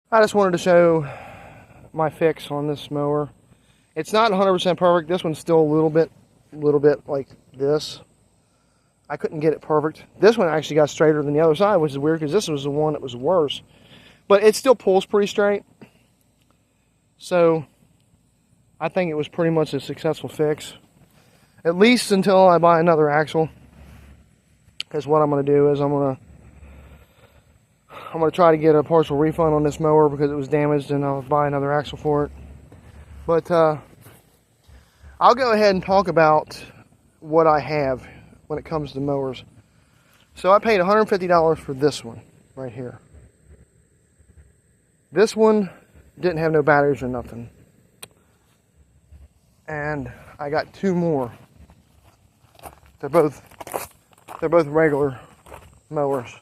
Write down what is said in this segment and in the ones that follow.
I just wanted to show my fix on this mower. It's not 100% perfect. This one's still a little bit like this. I couldn't get it perfect. This one actually got straighter than the other side, which is weird because this was the one that was worse. But it still pulls pretty straight. So I think it was pretty much a successful fix. At least until I buy another axle. Because what I'm going to do is I'm going to try to get a partial refund on this mower because it was damaged, and I'll buy another axle for it. But I'll go ahead and talk about what I have when it comes to mowers. So I paid $150 for this one right here. This one didn't have no batteries or nothing. And I got two more. They're both regular mowers.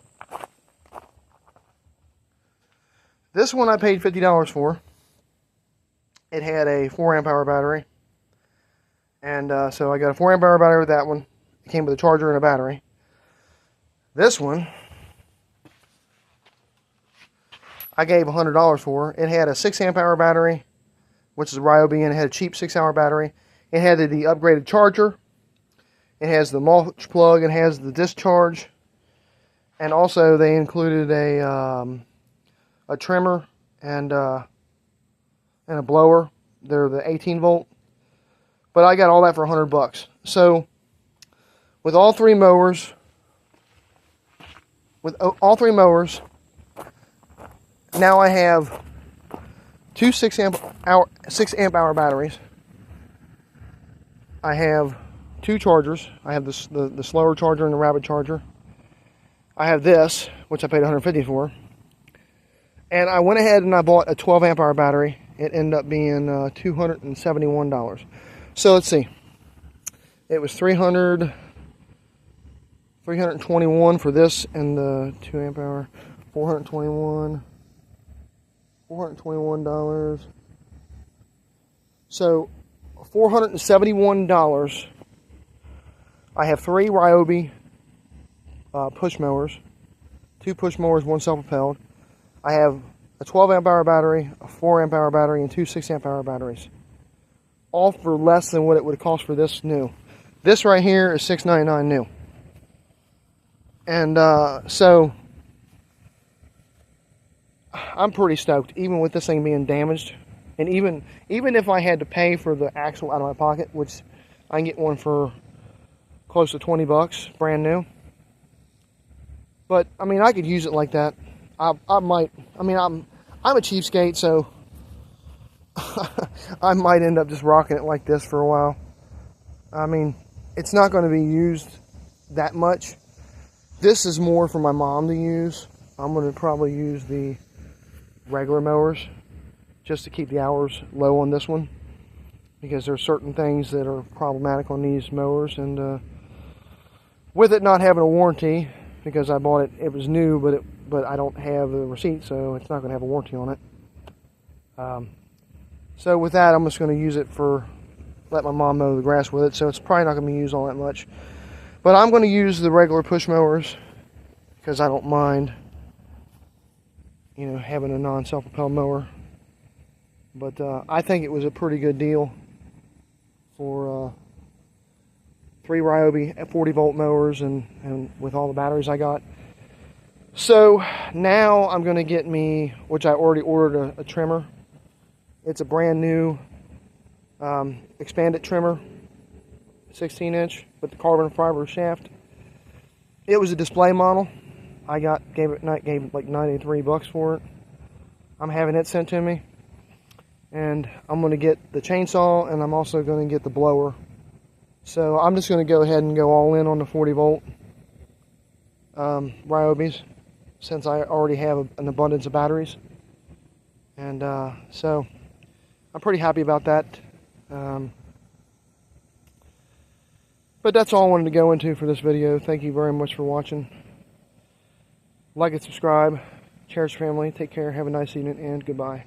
This one I paid $50 for. It had a 4 amp hour battery. And so I got a 4 amp hour battery with that one. It came with a charger and a battery. This one I gave $100 for. It had a 6 amp hour battery, which is a Ryobi, and it had a cheap 6-hour battery. It had the upgraded charger. It has the mulch plug. It has the discharge. And also they included a trimmer and a blower. They're the 18 volt. But I got all that for $100. So with all three mowers, now I have two 6 amp hour batteries. I have two chargers. I have the slower charger and the rapid charger. I have this, which I paid $150 for. And I went ahead and I bought a 12 amp hour battery. It ended up being $271. So let's see. It was $321 for this and the 2 amp hour. $421. So $471. I have three Ryobi push mowers, 2 push mowers, 1 self-propelled. I have a 12 amp hour battery, a 4 amp hour battery, and 2 6 amp hour batteries. All for less than what it would cost for this new. This right here is $699 new. And so I'm pretty stoked, even with this thing being damaged. And even if I had to pay for the axle out of my pocket, which I can get one for close to $20, brand new. But I mean, I could use it like that. I might. I mean, I'm a cheapskate, so I might end up just rocking it like this for a while. I mean, it's not going to be used that much. This is more for my mom to use. I'm going to probably use the regular mowers just to keep the hours low on this one, because there are certain things that are problematic on these mowers. And with it not having a warranty, because I bought it, it was new, but I don't have the receipt, so it's not going to have a warranty on it. So with that, I'm just going to use it for, let my mom mow the grass with it, so it's probably not going to be used all that much. But I'm going to use the regular push mowers, because I don't mind, you know, having a non-self-propelled mower. But I think it was a pretty good deal for 3 Ryobi 40 volt mowers and with all the batteries I got. So now I'm going to get me, which I already ordered, a trimmer. It's a brand new expanded trimmer, 16-inch with the carbon fiber shaft. It was a display model. I gave it like $93 for it. I'm having it sent to me. And I'm going to get the chainsaw, and I'm also going to get the blower. So I'm just going to go ahead and go all in on the 40 volt Ryobis, since I already have an abundance of batteries. And so I'm pretty happy about that. But that's all I wanted to go into for this video. Thank you very much for watching. Like and subscribe. Cherish family. Take care. Have a nice evening, and goodbye.